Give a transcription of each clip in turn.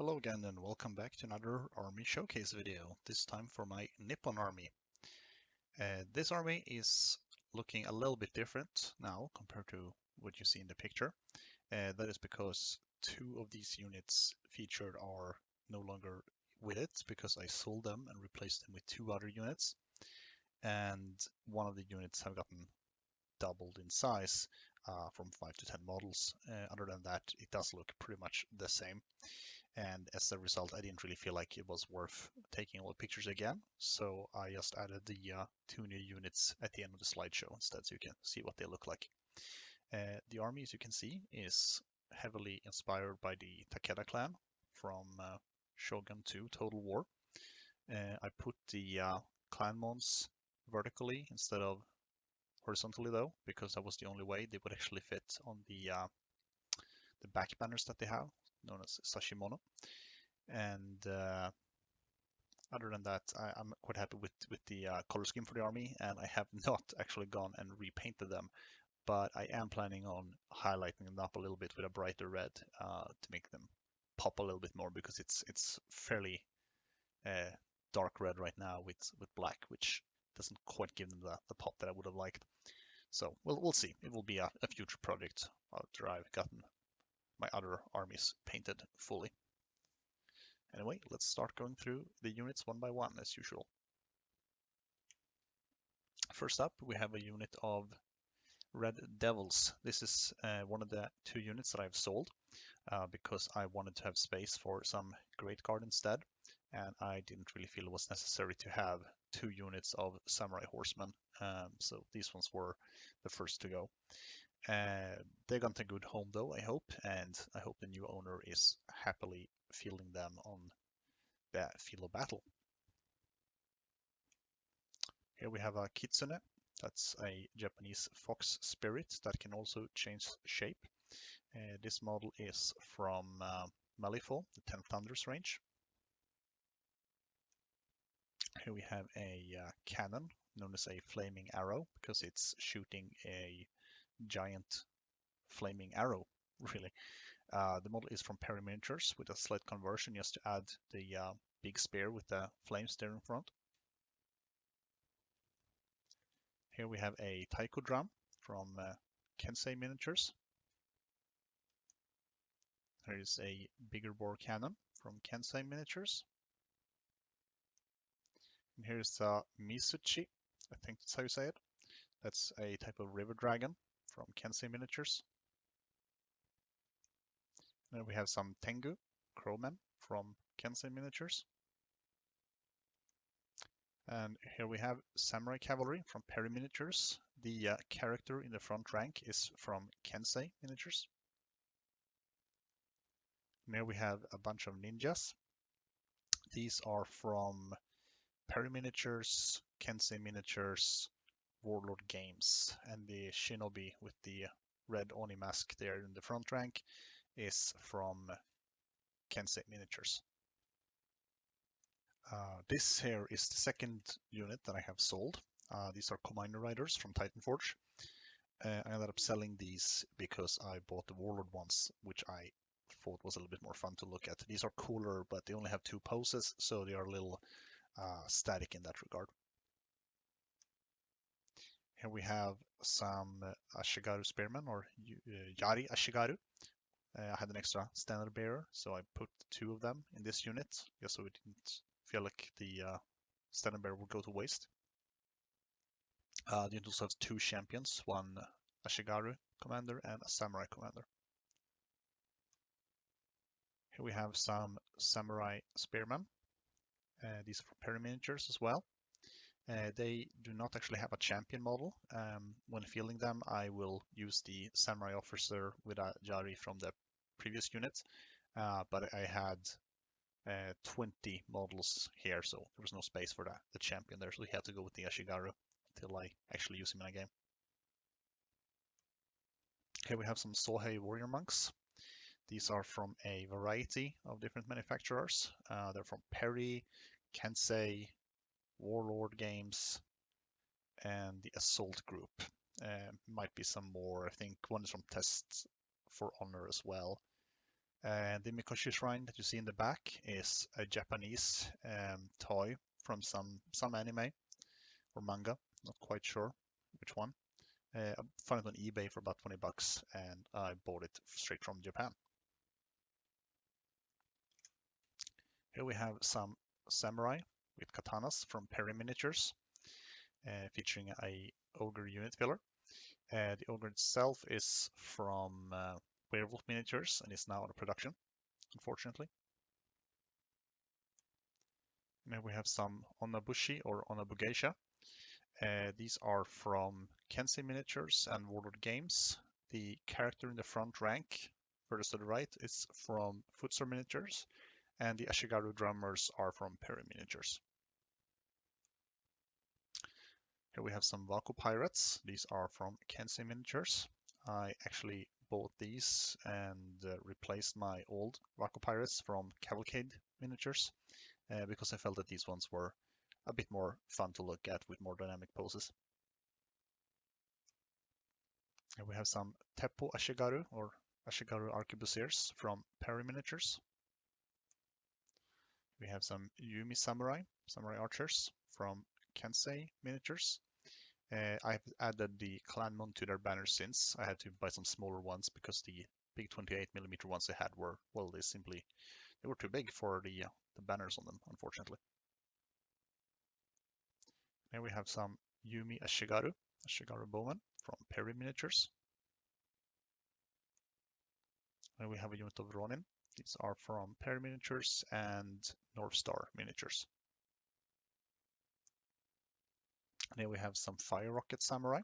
Hello again and welcome back to another army showcase video, this time for my Nippon army. This army is looking a little bit different now compared to what you see in the picture. That is because two of these units featured are no longer with it because I sold them and replaced them with two other units. And one of the units have gotten doubled in size from 5 to 10 models. Other than that, it does look pretty much the same. And as a result, I didn't really feel like it was worth taking all the pictures again. So I just added the two new units at the end of the slideshow instead, so you can see what they look like. The army, as you can see, is heavily inspired by the Takeda clan from Shogun 2 Total War. I put the clan mons vertically instead of horizontally though, because that was the only way they would actually fit on the back banners that they have, known as Sashimono. And other than that, I'm quite happy with the color scheme for the army, and I have not actually gone and repainted them, but I am planning on highlighting them up a little bit with a brighter red to make them pop a little bit more, because it's fairly dark red right now with black, which doesn't quite give them the pop that I would have liked. So we'll see. It will be a future project after I've gotten my other armies painted fully. Anyway, let's start going through the units one by one as usual. First up, we have a unit of Red Devils. This is one of the two units that I've sold because I wanted to have space for some Great Guard instead, and I didn't really feel it was necessary to have two units of Samurai Horsemen, so these ones were the first to go. They got a good home though, I hope, and I hope the new owner is happily fielding them on the field of battle. Here we have a Kitsune. That's a Japanese fox spirit that can also change shape. This model is from Malifaux, the 10 Thunders range. Here we have a cannon known as a flaming arrow because it's shooting a giant flaming arrow, really. The model is from Perry Miniatures with a slight conversion just to add the big spear with the flames there in front. Here we have a taiko drum from Kensei Miniatures. There is a bigger bore cannon from Kensei Miniatures. And here's a Misuchi, I think that's how you say it. That's a type of river dragon from Kensei Miniatures. And then we have some Tengu crowmen from Kensei Miniatures. And here we have Samurai Cavalry from Perry Miniatures. The character in the front rank is from Kensei Miniatures. And here we have a bunch of ninjas. These are from Perry Miniatures, Kensei Miniatures, Warlord Games, and the Shinobi with the red Oni mask there in the front rank is from Kensei Miniatures. This here is the second unit that I have sold. These are Commander Riders from Titanforge. I ended up selling these because I bought the Warlord ones, which I thought was a little bit more fun to look at. These are cooler, but they only have two poses, so they are a little static in that regard. Here we have some Ashigaru Spearmen, or Yari Ashigaru. I had an extra standard bearer, so I put two of them in this unit, just so it didn't feel like the standard bearer would go to waste. The unit also has two champions, one Ashigaru commander and a samurai commander. Here we have some samurai spearmen. These are from Perry Miniatures as well. They do not actually have a champion model. When fielding them, I will use the samurai officer with a Jari from the previous unit, but I had 20 models here, so there was no space for the champion there, so we had to go with the Ashigaru until I actually use him in a game. Here we have some Sohei warrior monks. These are from a variety of different manufacturers. They're from Perry, Kensei, Warlord Games, and the Assault Group. Might be some more. I think one is from Test for Honor as well. And the Mikoshi Shrine that you see in the back is a Japanese toy from some anime or manga, not quite sure which one. I found it on eBay for about 20 bucks and I bought it straight from Japan. Here we have some samurai with katanas from Perry Miniatures, featuring a ogre unit filler. The ogre itself is from Werewolf Miniatures and is now out of production, unfortunately. And then we have some Onabushi or Onabugeisha. These are from Kensei Miniatures and Warlord Games. The character in the front rank, furthest to the right, is from Futsur Miniatures, and the Ashigaru drummers are from Perry Miniatures. Here we have some Vaku Pirates. These are from Kensei Miniatures. I actually bought these and replaced my old Vaku Pirates from Cavalcade Miniatures because I felt that these ones were a bit more fun to look at with more dynamic poses. Here we have some Teppo Ashigaru or Ashigaru Arquebusiers from Perry Miniatures. We have some Yumi Samurai Archers from Kensei Miniatures. I've added the Clanmon to their banners since. I had to buy some smaller ones because the big 28mm ones I had were, well, they were too big for the banners on them, unfortunately. Here we have some Yumi Ashigaru Bowman from Perry Miniatures. And we have a unit of Ronin. These are from Perry Miniatures and North Star Miniatures. And here we have some Fire Rocket Samurai.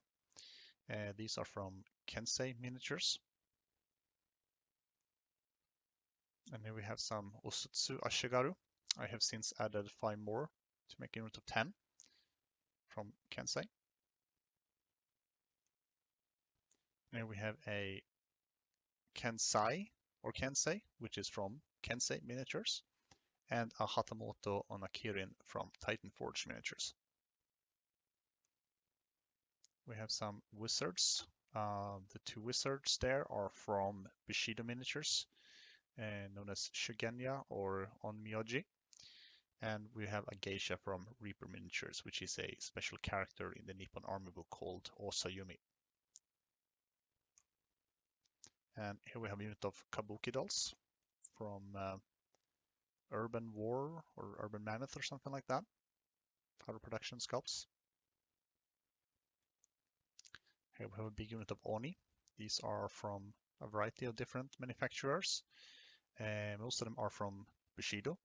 These are from Kensei Miniatures. And here we have some Osutsu Ashigaru. I have since added 5 more to make a unit of 10 from Kensei. And here we have a Kensei, which is from Kensei Miniatures, and a Hatamoto on a Kirin from Titan Forge Miniatures. We have some wizards. The 2 wizards there are from Bushido Miniatures, known as Shugenya or Onmyoji. And we have a geisha from Reaper Miniatures, which is a special character in the Nippon army book called Osayumi. And here we have a unit of Kabuki dolls from Urban War or Urban Mammoth or something like that. Powder production sculpts. Here we have a big unit of Oni. These are from a variety of different manufacturers. Most of them are from Bushido.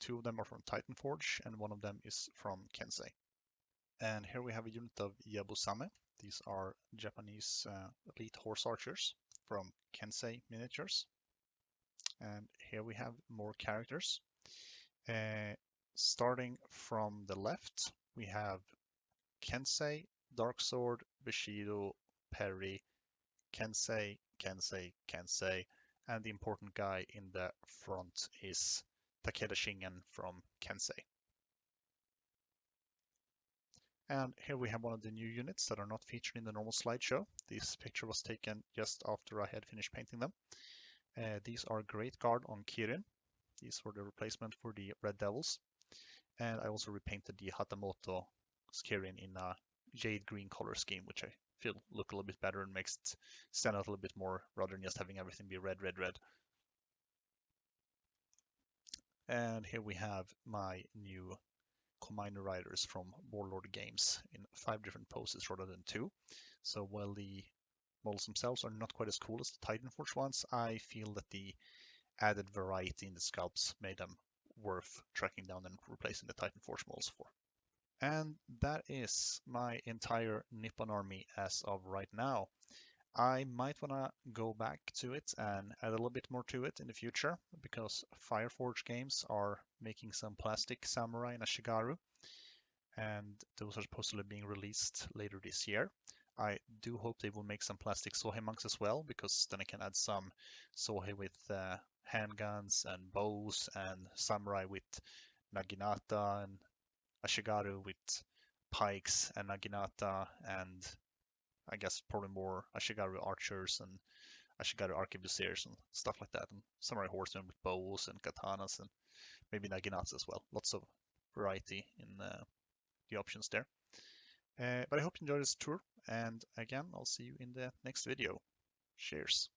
2 of them are from Titan Forge, and 1 of them is from Kensei. And here we have a unit of Yabusame. These are Japanese elite horse archers from Kensei Miniatures. And here we have more characters. Starting from the left, we have Kensei, Dark Sword, Bushido, Perry, Kensei, and the important guy in the front is Takeda Shingen from Kensei. And here we have one of the new units that are not featured in the normal slideshow. This picture was taken just after I had finished painting them. These are Great Guard on Kirin. These were the replacement for the Red Devils. And I also repainted the Hatamoto Kirin in a jade green color scheme, which I feel look a little bit better and makes it stand out a little bit more rather than just having everything be red. And here we have my new Commander Riders from Warlord Games in 5 different poses rather than 2. So while the models themselves are not quite as cool as the Titan Forge ones, I feel that the added variety in the sculpts made them worth tracking down and replacing the Titan Forge models for. And that is my entire Nippon army as of right now. I might want to go back to it and add a little bit more to it in the future because Fireforge Games are making some plastic samurai and Ashigaru, and those are supposedly being released later this year. I do hope they will make some plastic Sohei monks as well, because then I can add some Sohei with handguns and bows and samurai with naginata and Ashigaru with pikes and naginata, and I guess probably more Ashigaru archers and Ashigaru arquebusiers and stuff like that, and samurai horsemen with bows and katanas and maybe naginata as well. Lots of variety in the options there. But I hope you enjoyed this tour, and again, I'll see you in the next video. Cheers.